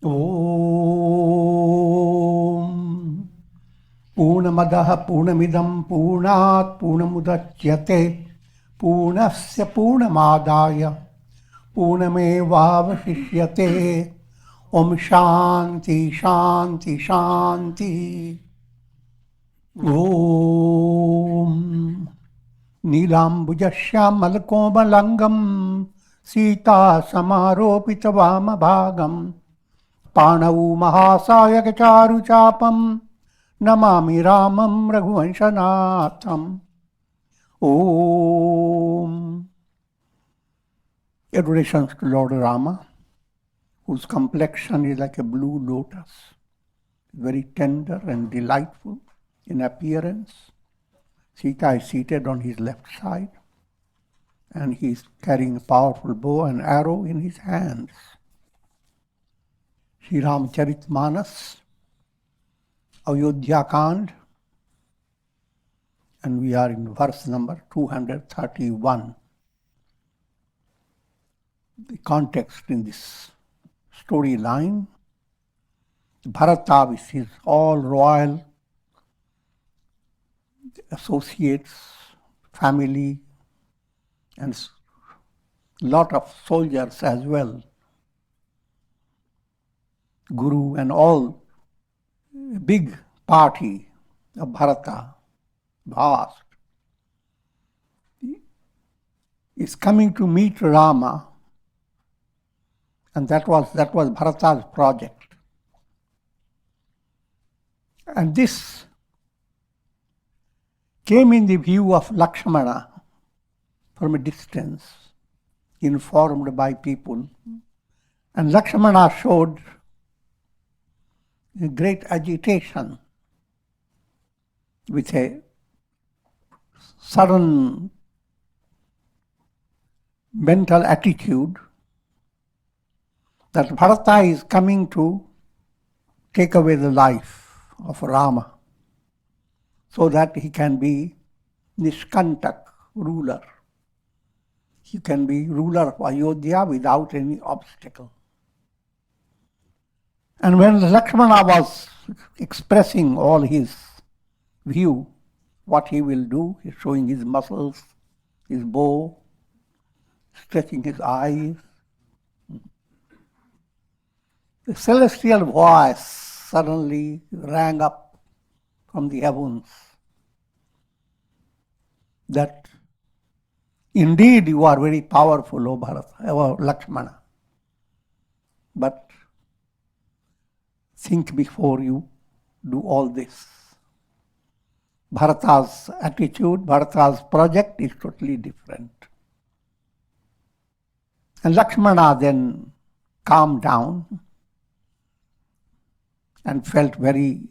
Om Purnamadaha Purnamidam Purnat Purnamudachyate Purnasya Purnamadaya Purnamevavashishyate Om Shanti Shanti Shanti Om Nilambujasyamalakomalangam Sita Samaropita Vamabhagam Panavu Mahasayaka Charu Chapam Namami Ramam Raghuvanshanatham. Om. Adorations to Lord Rama, whose complexion is like a blue lotus, very tender and delightful in appearance. Sita is seated on his left side, and he is carrying a powerful bow and arrow in his hands. Sri Ramcharitmanas, Ayodhya Kand, and we are in verse number 231. The context in this storyline, Bharata with his all royal associates, family, and lot of soldiers as well, Guru and all, a big party of Bharata, vast, is coming to meet Rama, and that was Bharata's project. And this came in the view of Lakshmana from a distance, informed by people. And Lakshmana showed a great agitation with a sudden mental attitude that Bharata is coming to take away the life of Rama so that he can be Nishkantak, ruler. He can be ruler of Ayodhya without any obstacle. And when Lakshmana was expressing all his view, what he will do, he's showing his muscles, his bow, stretching his eyes. The celestial voice suddenly rang up from the heavens that indeed you are very powerful, O Bharata, O Lakshmana, but think before you do all this. Bharata's attitude, Bharata's project is totally different. And Lakshmana then calmed down and felt very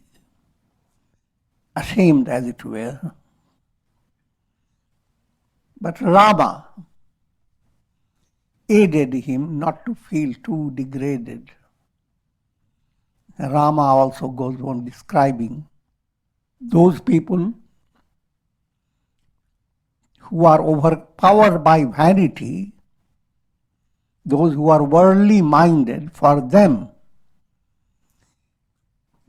ashamed, as it were. But Rama aided him not to feel too degraded. Rama also goes on describing those people who are overpowered by vanity, those who are worldly minded. For them,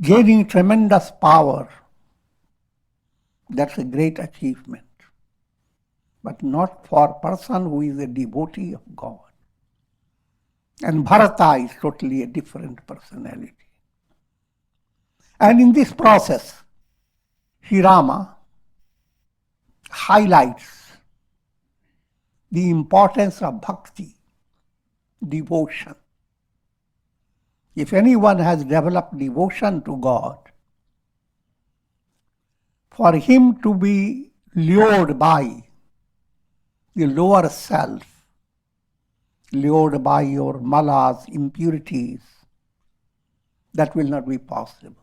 gaining tremendous power, that's a great achievement. But not for a person who is a devotee of God. And Bharata is totally a different personality. And in this process, Sri Rama highlights the importance of bhakti, devotion. If anyone has developed devotion to God, for him to be lured by the lower self, lured by your malas, impurities, that will not be possible.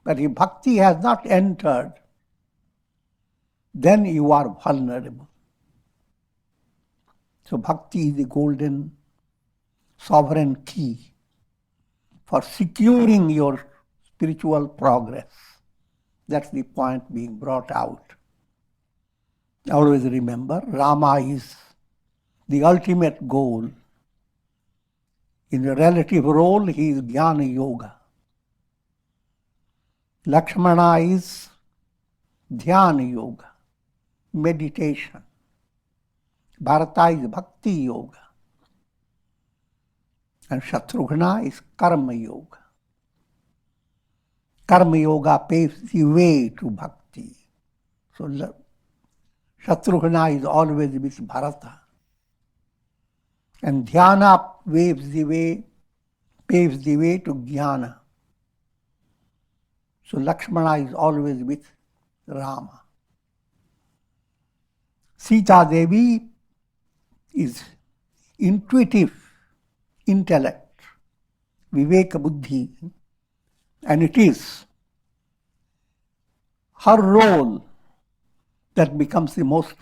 But if bhakti has not entered, then you are vulnerable. So bhakti is the golden sovereign key for securing your spiritual progress. That's the point being brought out. Always remember, Rama is the ultimate goal In the relative role, he is Jnana Yoga. Lakshmana is Dhyana Yoga, meditation. Bharata is Bhakti Yoga. And Shatrugna is Karma Yoga. Karma Yoga paves the way to Bhakti. So Shatrugna is always with Bharata. And Dhyana paves the way to Jnana. So Lakshmana is always with Rama. Sita Devi is intuitive intellect, Viveka Buddhi, and it is her role that becomes the most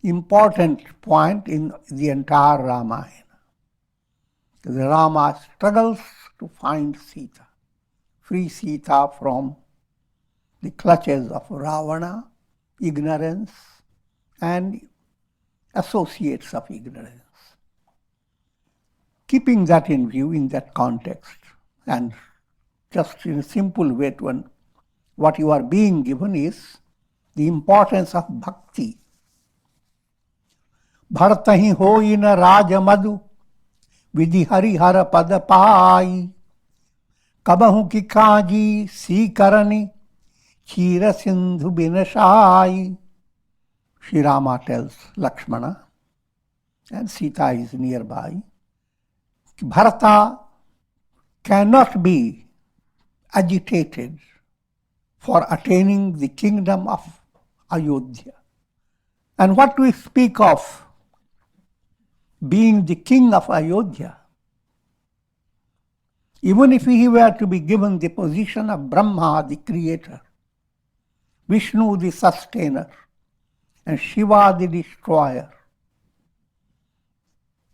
important point in the entire Ramayana. The Rama struggles to find Sita, free Sita from the clutches of Ravana, ignorance, and associates of ignorance. Keeping that in view in that context, and just in a simple way, what you are being given is the importance of bhakti. Bhartahi hoina rajamadu vidhi harihara pada pai kabahu ki kaji sikarani chira sindhu binashai. Sri Rama tells Lakshmana, and Sita is nearby. Bharata cannot be agitated for attaining the kingdom of Ayodhya. And what do we speak of being the king of Ayodhya? Even if he were to be given the position of Brahma, the creator, Vishnu, the sustainer, and Shiva, the destroyer,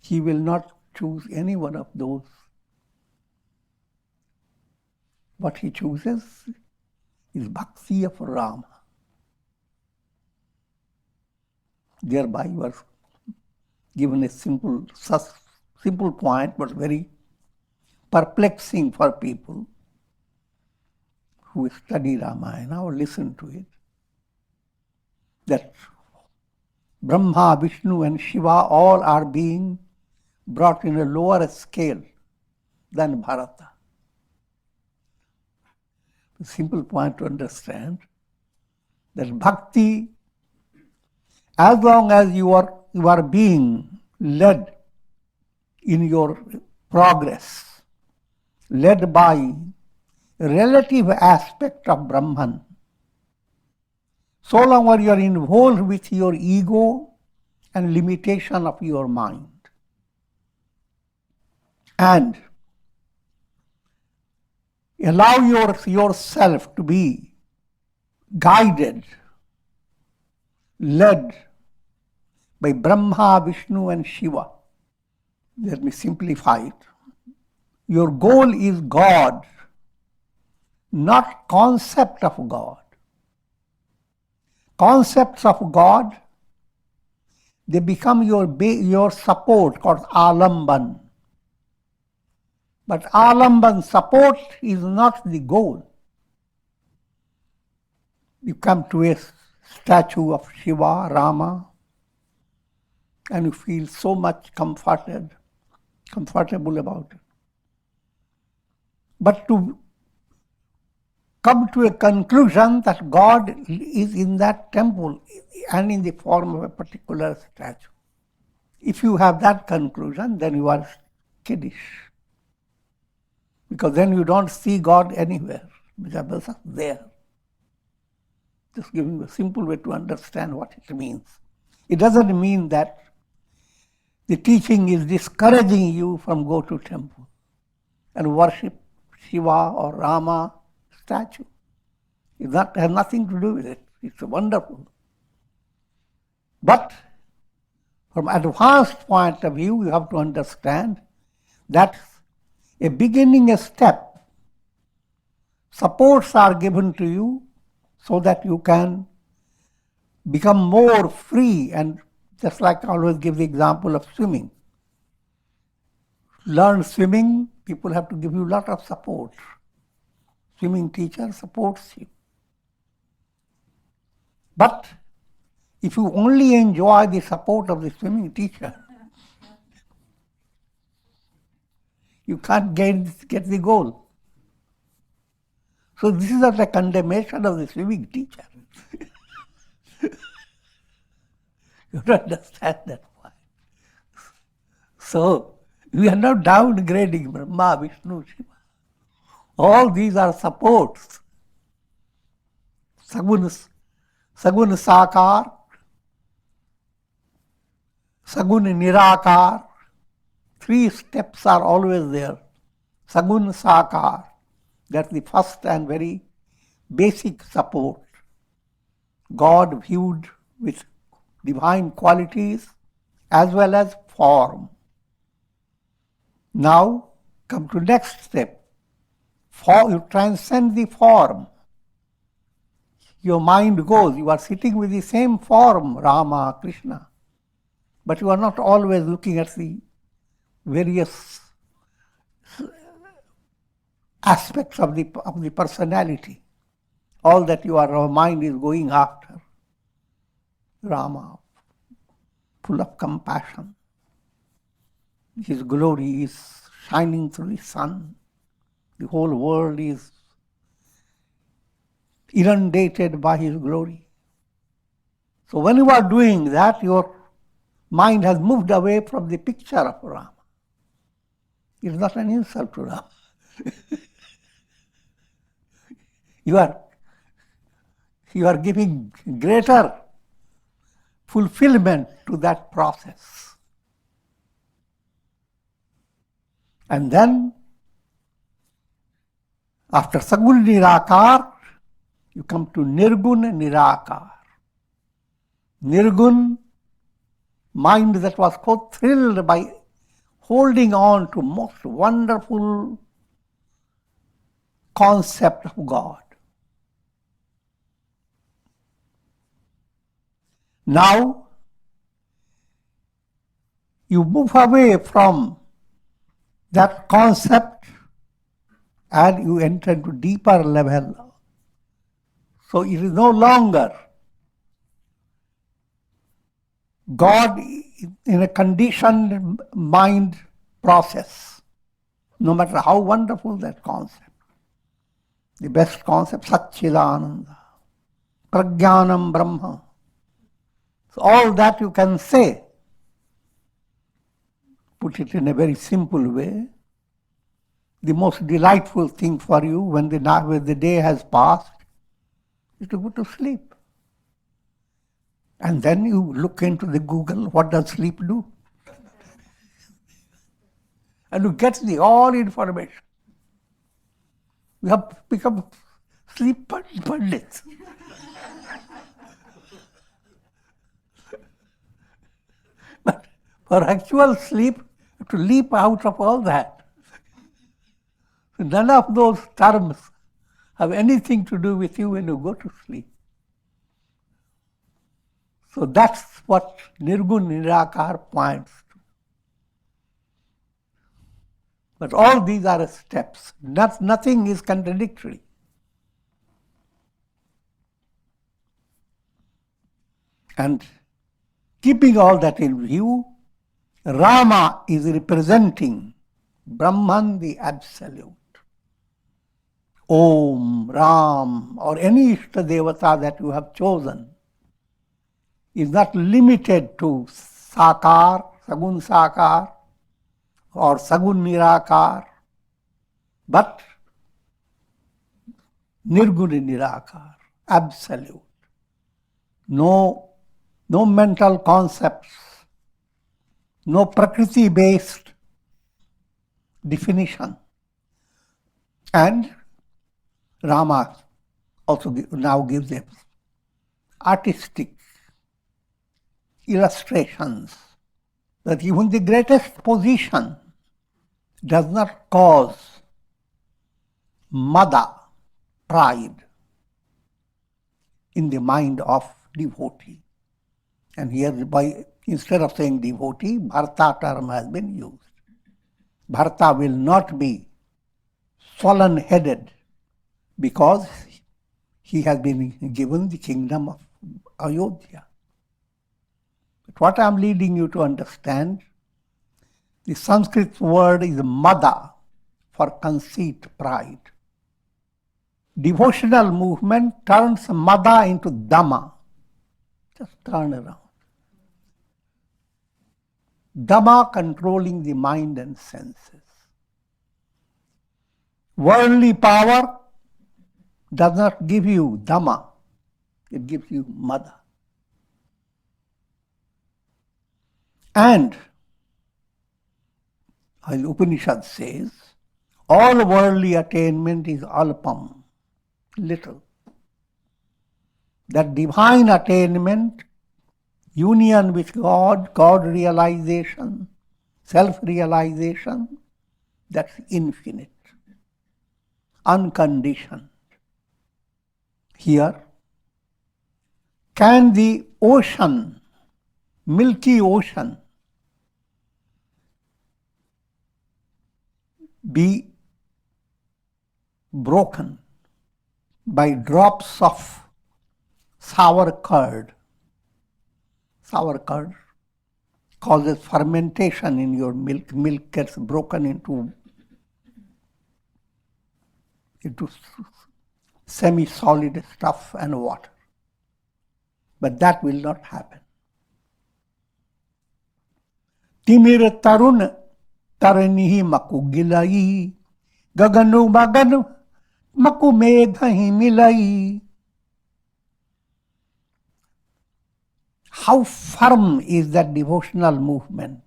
he will not choose any one of those. What he chooses is bhakti of Rama. Thereby was given a simple point, but very perplexing for people who study Ramayana or listen to it, that Brahma, Vishnu and Shiva all are being brought in a lower scale than Bharata. A simple point to understand that bhakti, as long as you are being led in your progress, led by relative aspect of Brahman, so long as you are involved with your ego and limitation of your mind, and allow yourself to be guided, led by Brahma, Vishnu and Shiva. Let me simplify it. Your goal is God, not concept of God. Concepts of God, they become your support, called alamban. But alamban, support, is not the goal. You come to a statue of Shiva, Rama, and you feel so much comfortable about it. But to come to a conclusion that God is in that temple and in the form of a particular statue, if you have that conclusion, then you are kiddish. Because then you don't see God anywhere, because He's there. Just giving you a simple way to understand what it means. It doesn't mean that the teaching is discouraging you from go to temple and worship Shiva or Rama statue. It has nothing to do with it. It's wonderful. But from advanced point of view, you have to understand that a beginning, a step, supports are given to you so that you can become more free. And just like I always give the example of swimming. learn swimming, people have to give you a lot of support. Swimming teacher supports you. But if you only enjoy the support of the swimming teacher, you can't get the goal. So this is not a condemnation of the swimming teacher. You don't understand that point. So we are not downgrading Brahma, Vishnu, Shiva. All these are supports. Saguna Sakar, Saguna Nirakar. 3 steps are always there. Saguna Sakar, that's the first and very basic support. God viewed with divine qualities as well as form. Now come to next step. You transcend the form. Your mind goes, you are sitting with the same form, Rama, Krishna, but you are not always looking at the various aspects of the personality. All that your mind is going after. Rama, full of compassion. His glory is shining through the sun. The whole world is inundated by his glory. So when you are doing that, your mind has moved away from the picture of Rama. It's not an insult to Rama. You are giving greater fulfillment to that process. And then, after Sagun Nirakar, you come to Nirgun Nirakar. Nirgun, mind that was so thrilled by holding on to most wonderful concept of God. Now, you move away from that concept and you enter into deeper level. So it is no longer God in a conditioned mind process, no matter how wonderful that concept. The best concept, Satchidananda, Prajnanam Brahma. So all that you can say, put it in a very simple way. The most delightful thing for you when the day has passed is to go to sleep. And then you look into the Google, what does sleep do? And you get the all information. You have become sleep pundits. But for actual sleep, you have to leap out of all that. None of those terms have anything to do with you when you go to sleep. So that's what Nirgun Nirakar points to. But all these are steps. Nothing is contradictory. And keeping all that in view, Rama is representing Brahman, the Absolute. Om, Ram, or any Ishta Devata that you have chosen is not limited to Sakar, Sagun Sakar, or Sagun Nirakar, but Nirguna Nirakar, absolute. No mental concepts, no Prakriti-based definition. And Rama also now gives them artistic illustrations that even the greatest position does not cause mada, pride, in the mind of devotee. And here, instead of saying devotee, Bharata term has been used. Bharata will not be swollen-headed because he has been given the kingdom of Ayodhya. But what I am leading you to understand, the Sanskrit word is mada for conceit, pride. Devotional movement turns mada into dhamma. Just turn around. Dhamma controlling the mind and senses. Worldly power does not give you dhamma, it gives you mada. And as Upanishad says, all worldly attainment is alpam, little. That divine attainment, union with God, God realization, self-realization, that's infinite, unconditioned. Here, can the ocean, milky ocean, be broken by drops of sour curd? Sour curd causes fermentation in your milk. Milk gets broken into semi-solid stuff and water. But that will not happen. Timir tarun taranihi maku gilai, gaganu maganu maku medhahi milai. How firm is that devotional movement?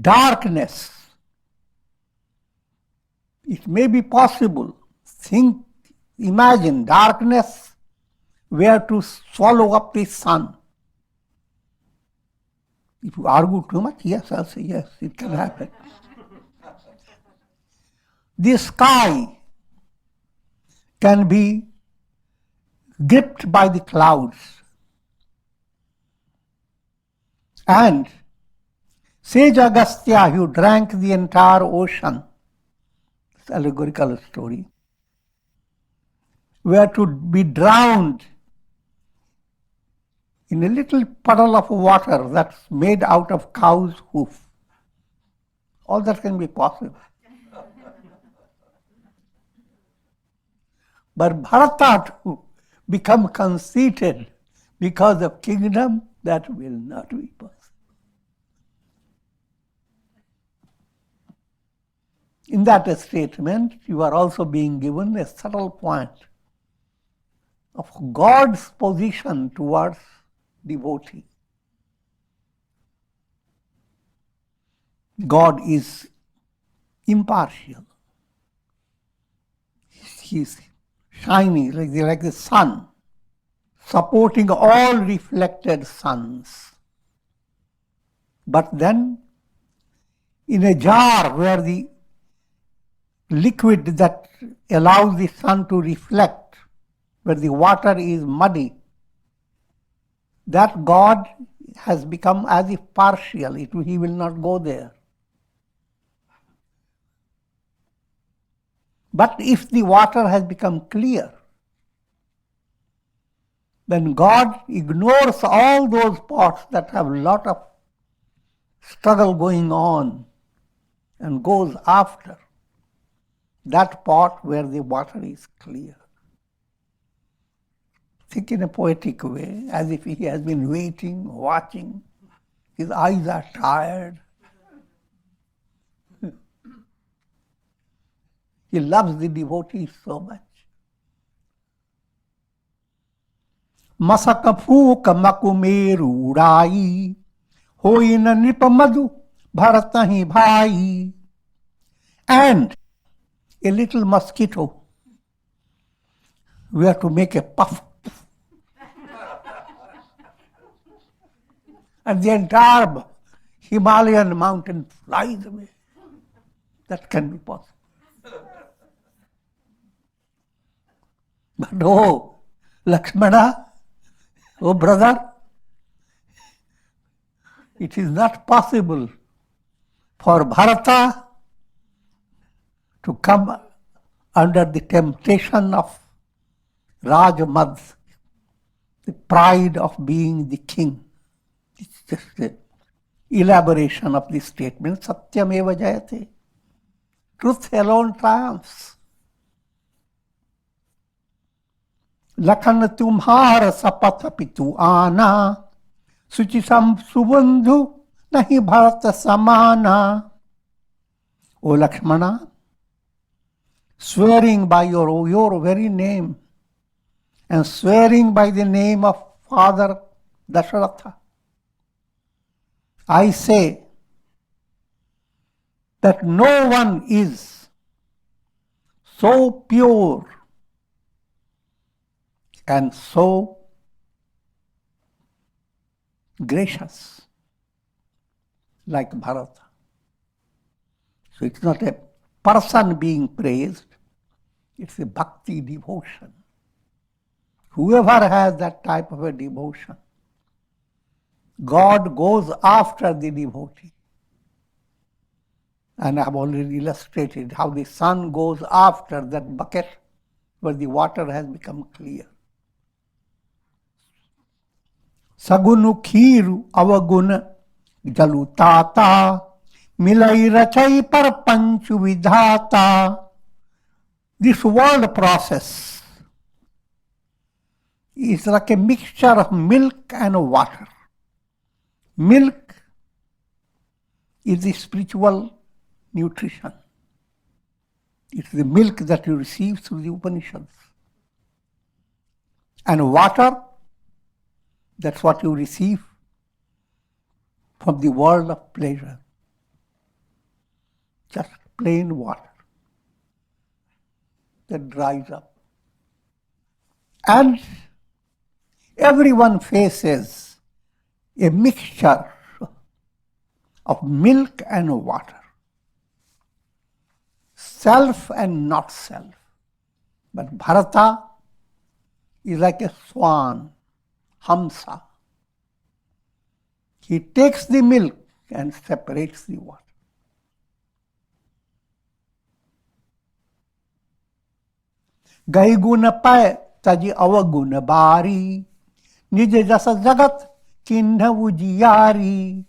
Darkness. It may be possible. Imagine darkness were to swallow up the sun. If you argue too much, yes, I'll say yes, it can happen. The sky can be gripped by the clouds. And Sage Agastya, who drank the entire ocean, it's an allegorical story, were to be drowned in a little puddle of water that's made out of cow's hoof. All that can be possible. But Bharata to become conceited because of kingdom, that will not be possible. In that statement, you are also being given a subtle point of God's position towards devotee. God is impartial. He is shining like the sun, supporting all reflected suns. But then, in a jar where the liquid that allows the sun to reflect, where the water is muddy, that God has become as if partial. He will not go there. But if the water has become clear, then God ignores all those pots that have a lot of struggle going on and goes after that pot where the water is clear. Think in a poetic way, as if he has been waiting, watching. His eyes are tired. He loves the devotees so much. Masakafu kamakumeru urai, hoina nipamadu bharatahi bhai. And a little mosquito, we have to make a puff. And the entire Himalayan mountain flies away. That can be possible. But oh, Lakshmana, oh brother, it is not possible for Bharata to come under the temptation of Rajmad, the pride of being the king. It's just the elaboration of the statement, Satyameva Jayate. Truth alone triumphs. Lakhan tumhara sapatha pitu ana, suchisam subandhu nahi bharata samana. O Lakshmana, swearing by your very name and swearing by the name of Father Dasharatha, I say that no one is so pure and so gracious like Bharata. So it's not a person being praised, it's a bhakti devotion. Whoever has that type of a devotion, God goes after the devotee. And I have already illustrated how the sun goes after that bucket where the water has become clear. Sagunu khiru avaguna jalu tata milai rachai parpanchu vidhata. This world process is like a mixture of milk and water. Milk is the spiritual nutrition. It's the milk that you receive through the Upanishads. And water, that's what you receive from the world of pleasure. Just plain water that dries up. And everyone faces a mixture of milk and water. Self and not self. But Bharata is like a swan, Hamsa. He takes the milk and separates the water. Gai guna pae taji avaguna bari, nije jasa jagat kinna ujiyari.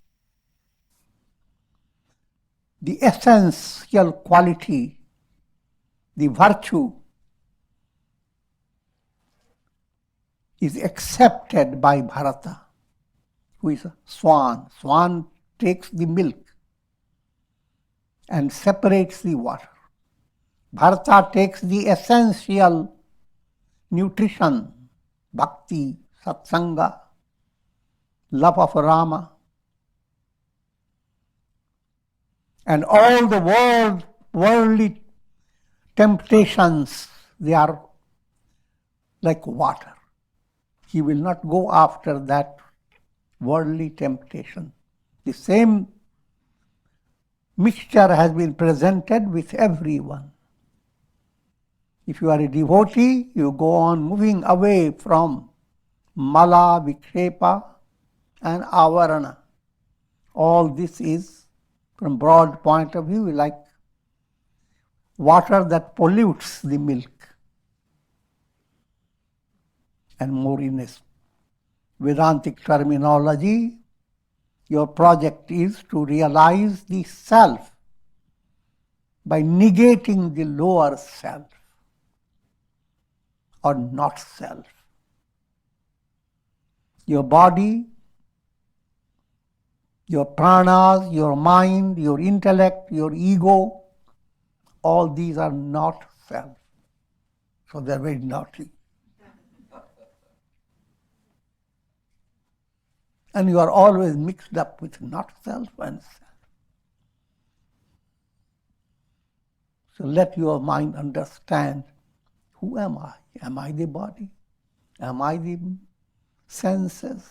The essential quality, the virtue, is accepted by Bharata, who is a swan. Swan takes the milk and separates the water. Bharata takes the essential nutrition, bhakti, satsanga, love of Rama, and all the worldly temptations, they are like water. He will not go after that worldly temptation. The same mixture has been presented with everyone. If you are a devotee, you go on moving away from mala, vikshepa, and avarana. All this is, from broad point of view, like water that pollutes the milk. And more in this Vedantic terminology, your project is to realize the self by negating the lower self or not self. Your body, your pranas, your mind, your intellect, your ego, all these are not self. So they're very naughty. And you are always mixed up with not self and self. So let your mind understand, who am I? Am I the body? Am I the senses?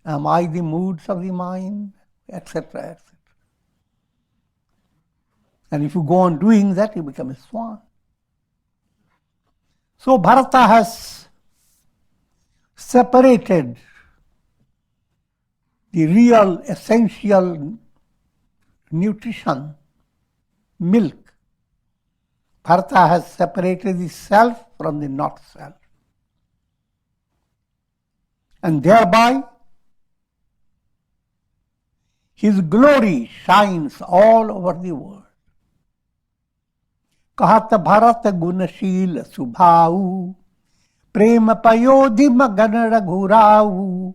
Am I the moods of the mind? Etc., etc. And if you go on doing that, you become a swan. So Bharata has separated the real, essential nutrition, milk. Bharata has separated the self from the not self. And thereby, his glory shines all over the world. कहत भरत गुणशील सुभाऊ, प्रेम पयोधि मगन रघुराऊ.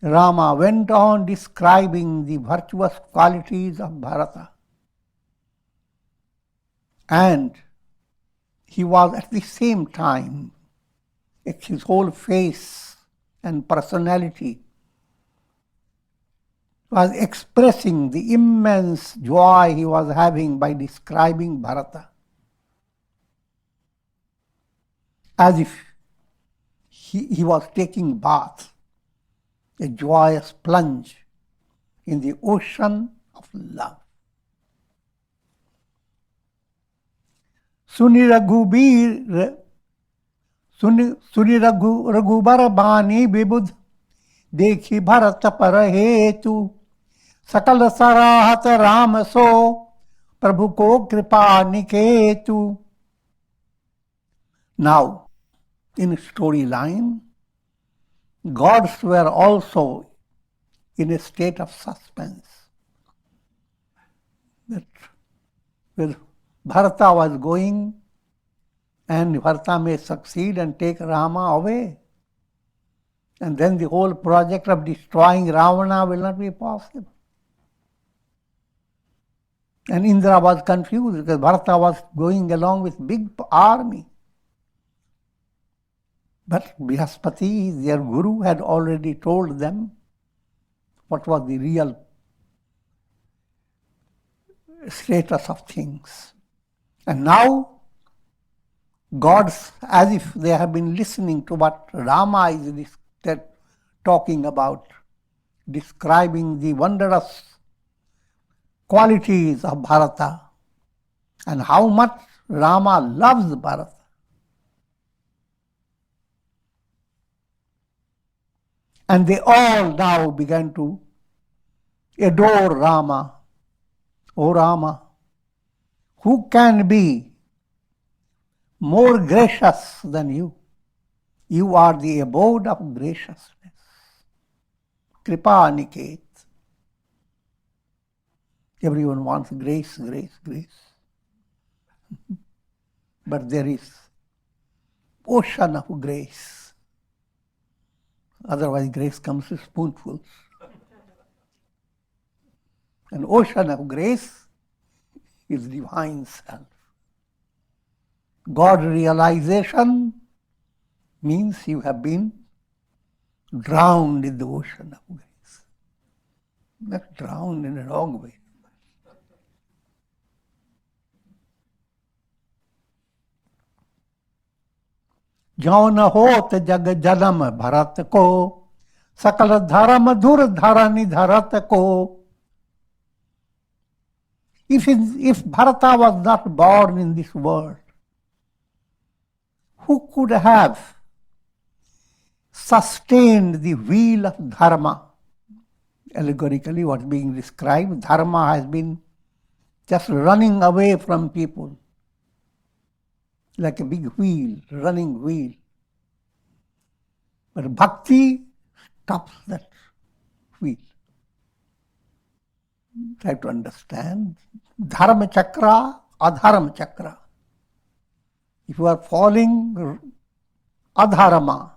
Rama went on describing the virtuous qualities of Bharata. And he was at the same time, his whole face and personality was expressing the immense joy he was having by describing Bharata. As if he was taking bath, a joyous plunge in the ocean of love. Suni Raghubar बानी विबुध, देखी भरत पर हेतु, सकल सराहत राम सो, प्रभु को कृपा निकेतु. Now, in storyline, gods were also in a state of suspense. That where Bharata was going, and Bharata may succeed and take Rama away. And then the whole project of destroying Ravana will not be possible. And Indra was confused because Bharata was going along with big army. But Brihaspati, their guru, had already told them what was the real status of things. And now, gods, as if they have been listening to what Rama is talking about, describing the wondrous qualities of Bharata and how much Rama loves Bharata. And they all now began to adore Rama. O Rama, who can be more gracious than you? You are the abode of graciousness. Kripa Niket. Everyone wants grace, grace, grace. But there is ocean of grace. Otherwise grace comes in spoonfuls. An ocean of grace is divine self. God realization means you have been drowned in the ocean of grace. Not drowned in a wrong way. जौन होत जग जन्म भरत को, सकल धर्म धुर धरनि धरत को. If Bharata was not born in this world, who could have sustained the wheel of dharma? Allegorically, what's being described, dharma has been just running away from people, like a big wheel, running wheel. But bhakti stops that wheel. Try to understand. Dharma chakra, adharma chakra. If you are following adharma,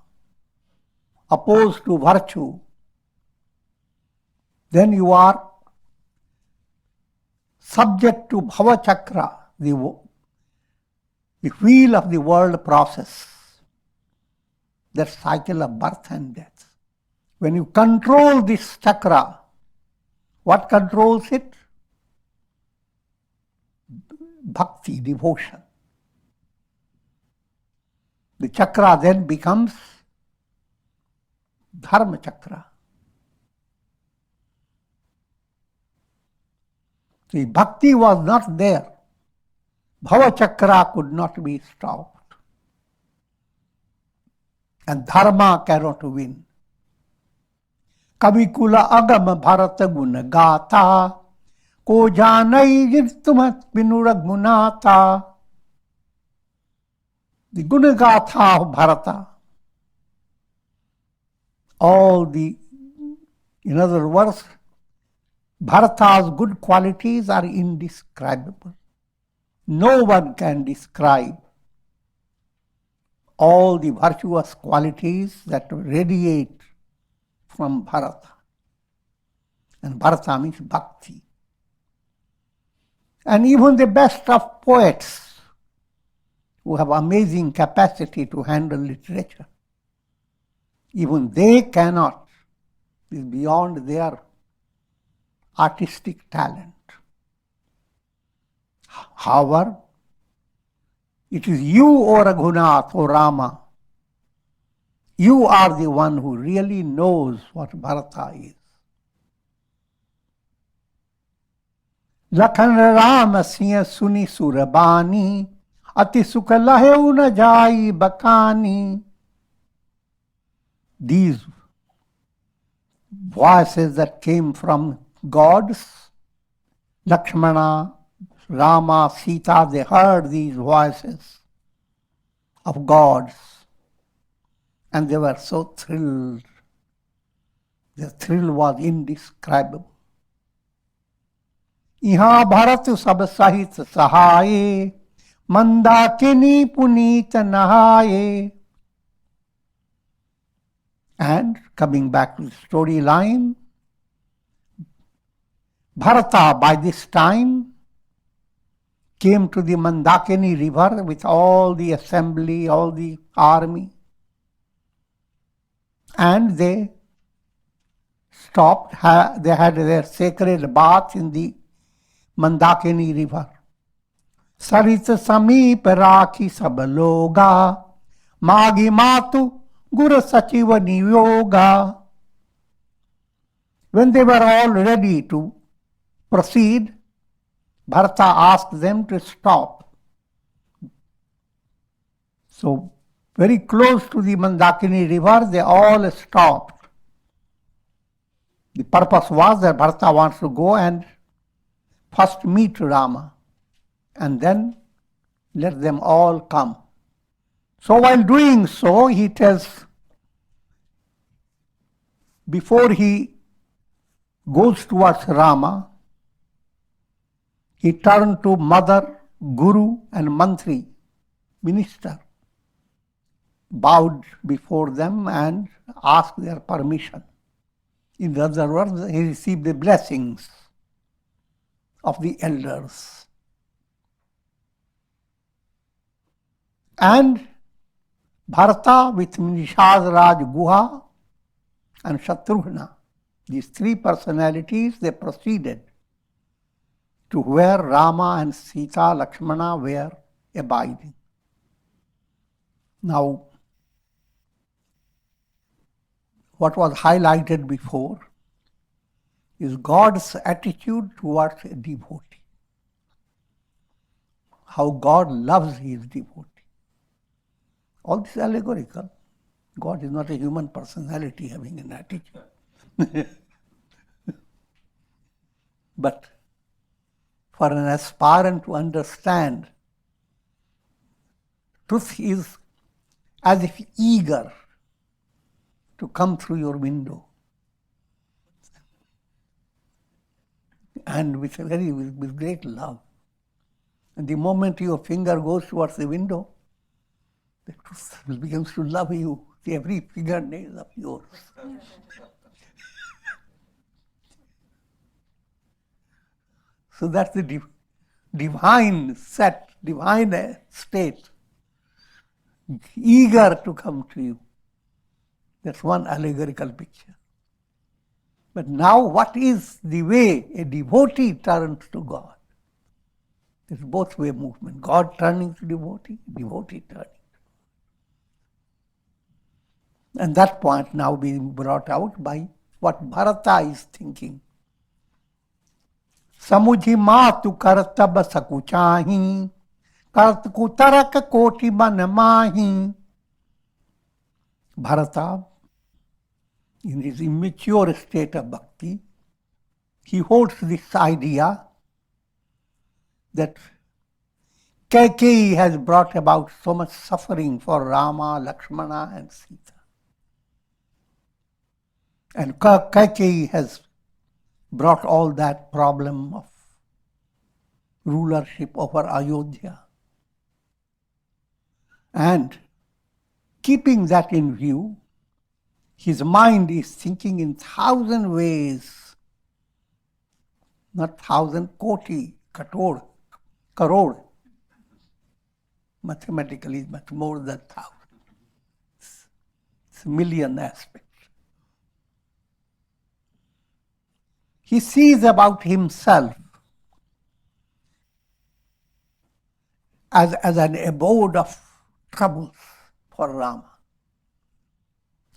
opposed to virtue, then you are subject to bhava chakra, the wheel of the world process, that cycle of birth and death. When you control this chakra, what controls it? Bhakti, devotion. The chakra then becomes dharma chakra. The bhakti was not there. Bhava chakra could not be stopped. And dharma cannot win. कवि कुल अगम भरत गुण गाथा, को जानई जिन तुम बिनु Raghunatha. The Gunagatha of Bharata, in other words, Bharata's good qualities are indescribable. No one can describe all the virtuous qualities that radiate from Bharata. And Bharata means bhakti. And even the best of poets who have amazing capacity to handle literature, even they cannot, is beyond their artistic talent. However, it is you, O Raghunath, O Rama, you are the one who really knows what Bharata is. Lakhan Ram Siya Suni Surabani, Ati Sukha Laheu na Jai Bakani. These voices that came from gods, Lakshmana, Rama, Sita, they heard these voices of gods and they were so thrilled. The thrill was indescribable. Iha Bharat sab sahit sahaye, mandakini punita nahaye. And coming back to the storyline, Bharata by this time came to the Mandakini river with all the assembly, all the army, and they stopped. They had their sacred bath in the Mandakini river. Sarit Sameep Rakhi Sab Loga, Magi Matu Guru Sachiva Niyoga. When they were all ready to proceed, Bharata asked them to stop. So, very close to the Mandakini river, they all stopped. The purpose was that Bharata wants to go and first meet Rama and then let them all come. So while doing so, he tells, before he goes towards Rama, he turned to mother, guru and mantri, minister, bowed before them and asked their permission. In other words, he received the blessings of the elders. And Bharata with Nishad Raj Guha and Shatrughna, these three personalities, they proceeded to where Rama and Sita, Lakshmana were abiding. Now, what was highlighted before is God's attitude towards a devotee. How God loves his devotee. All this is allegorical. God is not a human personality having an attitude. But for an aspirant to understand, truth is as if eager to come through your window. And with great love. And the moment your finger goes towards the window, the truth begins to love you, every fingernail of yours. So that's the divine state, eager to come to you. That's one allegorical picture. But now what is the way a devotee turns to God? It's both way movement. God turning to devotee, devotee turning. And that point now being brought out by what Bharata is thinking. Samujhi matu kartab sakuchahi, kart kutarak koti ban mahi. Bharata, in his immature state of bhakti, he holds this idea that Kaikeyi has brought about so much suffering for Rama, Lakshmana and Sita. And Kaikeyi has brought all that problem of rulership over Ayodhya. And keeping that in view, his mind is thinking in 1,000 ways, not 1,000 koti, crore. Mathematically is much more than 1,000. It's a million aspects. He sees about himself as an abode of troubles for Rama.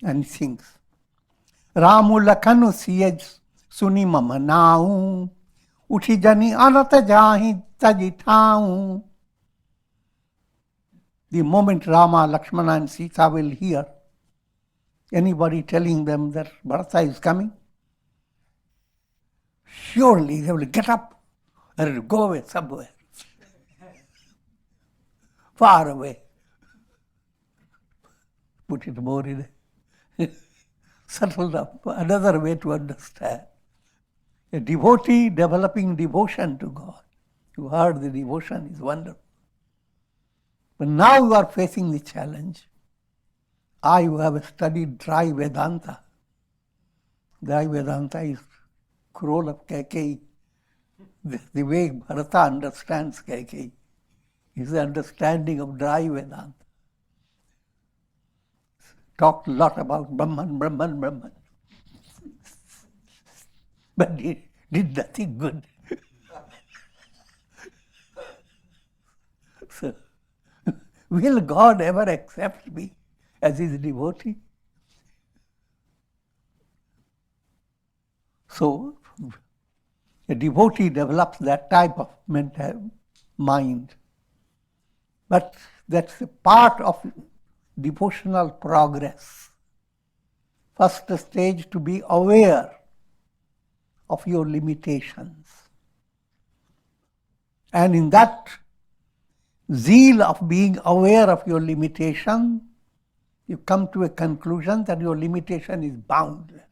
And he thinks, Ramu lakhanu siyaj suni mama naun, uthi jani anata jahi tajitaun. The moment Rama, Lakshmana and Sita will hear anybody telling them that Bharata is coming, surely they will get up and go away somewhere, far away. Put it more in a subtle up, another way to understand. A devotee developing devotion to God. You heard the devotion is wonderful. But now you are facing the challenge. I who have studied dry Vedanta. Dry Vedanta is scroll of Kaikeyi. The way Bharata understands Kaikeyi is the understanding of dry Vedanta. Talked a lot about Brahman. But did nothing good. So, will God ever accept me as his devotee? So, a devotee develops that type of mental mind. But that's a part of devotional progress. First stage, to be aware of your limitations. And in that zeal of being aware of your limitation, you come to a conclusion that your limitation is boundless.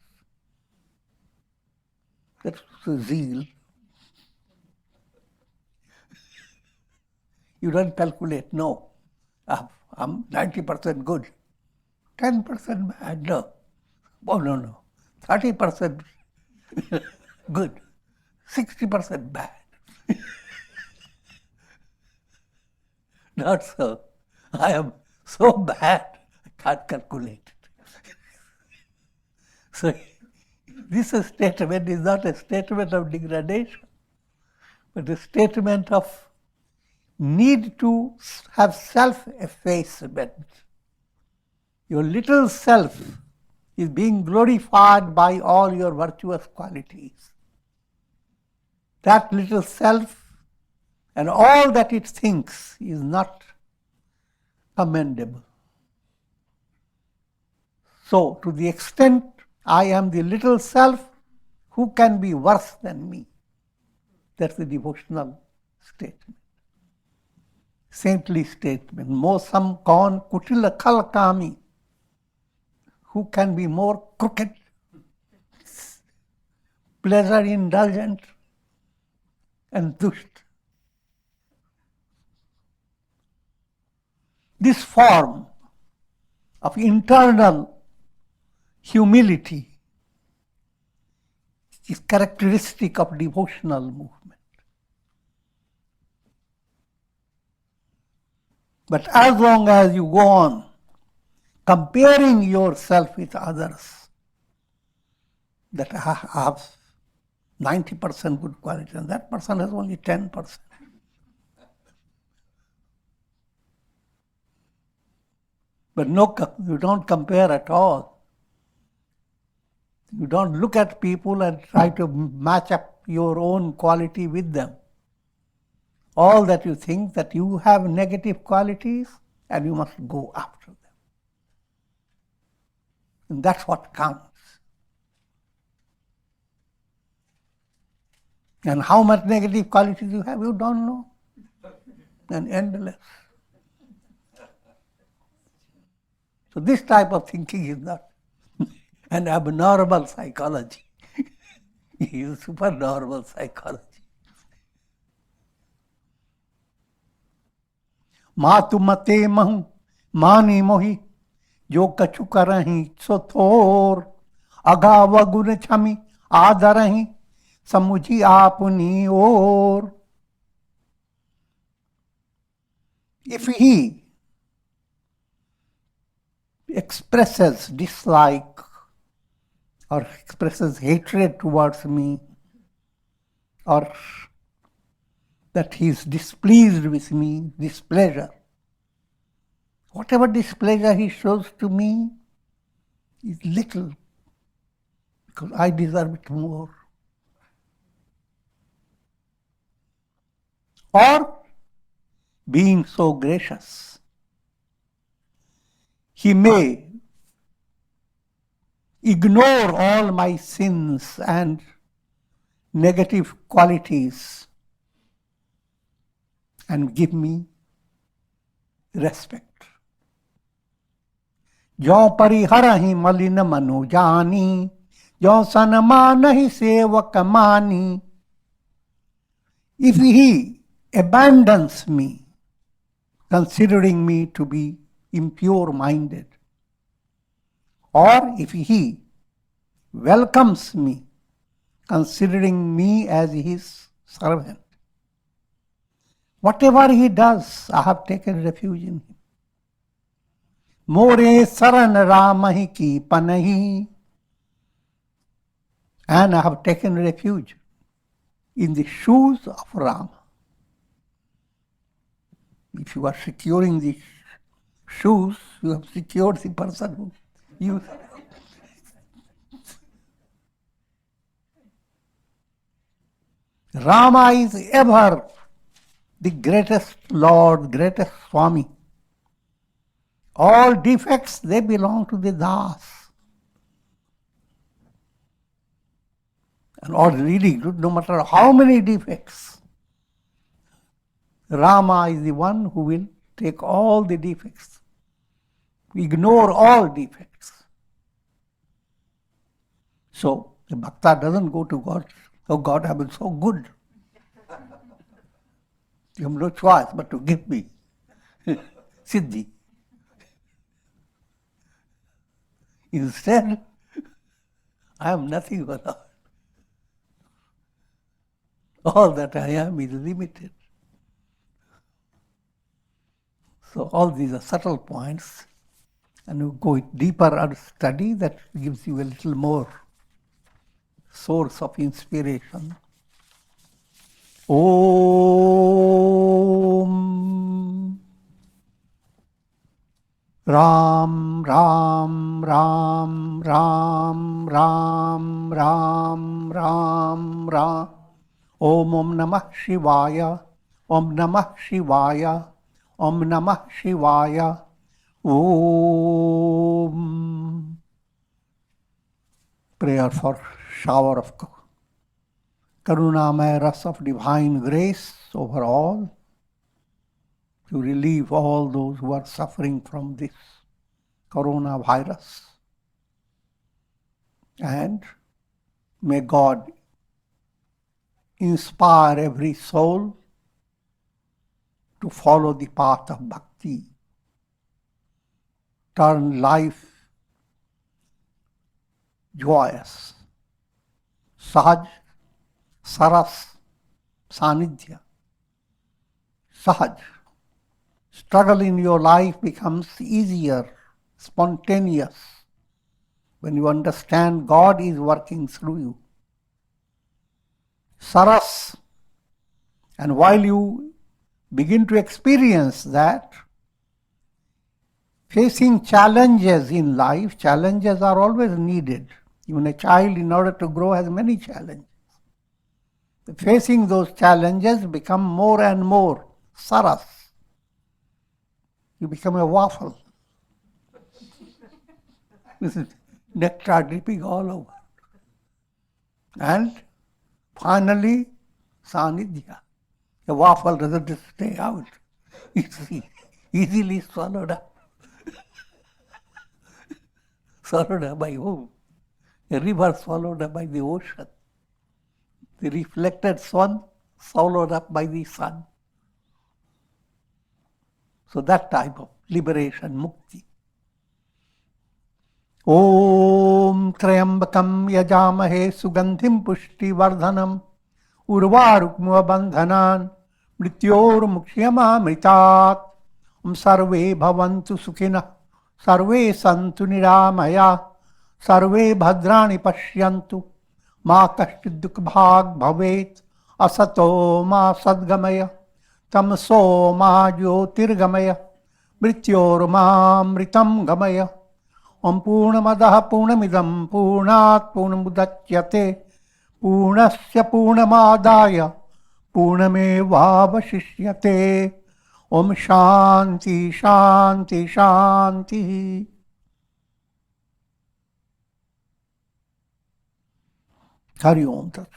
That's the zeal. You don't calculate, no. I'm 90% good, 10% bad, no. Oh, no. 30% good, 60% bad. Not so. I am so bad, I can't calculate it. So, this statement is not a statement of degradation, but a statement of need to have self-effacement. Your little self is being glorified by all your virtuous qualities. That little self and all that it thinks is not commendable. So, to the extent I am the little self, who can be worse than me? That's the devotional statement. Saintly statement. Mosam kaun kutila khalkami. Who can be more crooked, pleasure indulgent, and dusht? This form of internal humility is characteristic of devotional movement. But as long as you go on comparing yourself with others, that I have 90% good quality and that person has only 10%. But no, you don't compare at all. You don't look at people and try to match up your own quality with them. All that you think that you have negative qualities and you must go after them. And that's what counts. And how much negative qualities you have, you don't know. And endless. So this type of thinking is not an abnormal psychology. It is supernormal psychology. मातु मते महु मानी मोहि जो कछु करहि सो थोर अगाव गुण छमि आदरहि समुझी आपनी ओर. If he expresses dislike or expresses hatred towards me, or that he is displeased with me, displeasure, whatever displeasure he shows to me is little, because I deserve it more. Or, being so gracious, he may ignore all my sins and negative qualities and give me respect. जो परिहरहि मलिन मनु जानी, जो सन्मानहि सेवक मानी. If he abandons me, considering me to be impure-minded, or if he welcomes me, considering me as his servant, whatever he does, I have taken refuge in him. More saran ramahi ki panahi, and I have taken refuge in the shoes of Rama. If you are securing the shoes, you have secured the person who you. Rama is ever the greatest Lord, greatest Swami. All defects, they belong to the Das. And all really good, no matter how many defects, Rama is the one who will take all the defects, ignore all defects. So, the bhakta doesn't go to God, oh God, I have been so good. You have no choice but to give me siddhi. Instead, I am nothing but all that I am is limited. So all these are subtle points, and you go deeper and study, that gives you a little more source of inspiration. Om Ram Ram Ram Ram Ram Ram Ram Ram. Om Namah Shivaya. Om Namah Shivaya. Om Namah Shivaya. Om. Prayer for shower of Karunamaya ras of divine grace over all, to relieve all those who are suffering from this coronavirus. And may God inspire every soul to follow the path of bhakti, turn life joyous, sahaj, saras, sanidhya, sahaj. Struggle in your life becomes easier, spontaneous, when you understand God is working through you. Saras, and while you begin to experience that, facing challenges in life, challenges are always needed. Even a child, in order to grow, has many challenges. Facing those challenges become more and more saras. You become a waffle. With nectar dripping all over. And finally, Sanidhya. The waffle doesn't stay out. It's easily swallowed up. Swallowed up by whom? A river swallowed up by the ocean. The reflected sun swallowed up by the sun. So that type of liberation, mukti. Om Trayambakam Yajamahe Sugandhim Pushti Vardhanam Urvarukmuva Bandhanan Mrityor Mukhyamamritat Om Sarve Bhavantu Sukhina Sarve Santu Niramaya Sarve Bhadrani Pashyantu Ma Kashchid Dukbhag Bhavet Asato Ma Sadgamaya Tamso Ma Jyotirgamaya Mrityor Ma Mritam Gamaya Om Purnamadah Purnamidam Purnat Purnamudachyate Purnasya Purnamadaya Purnamevavashishyate Om Shanti Shanti Shanti. Hari Om Tat.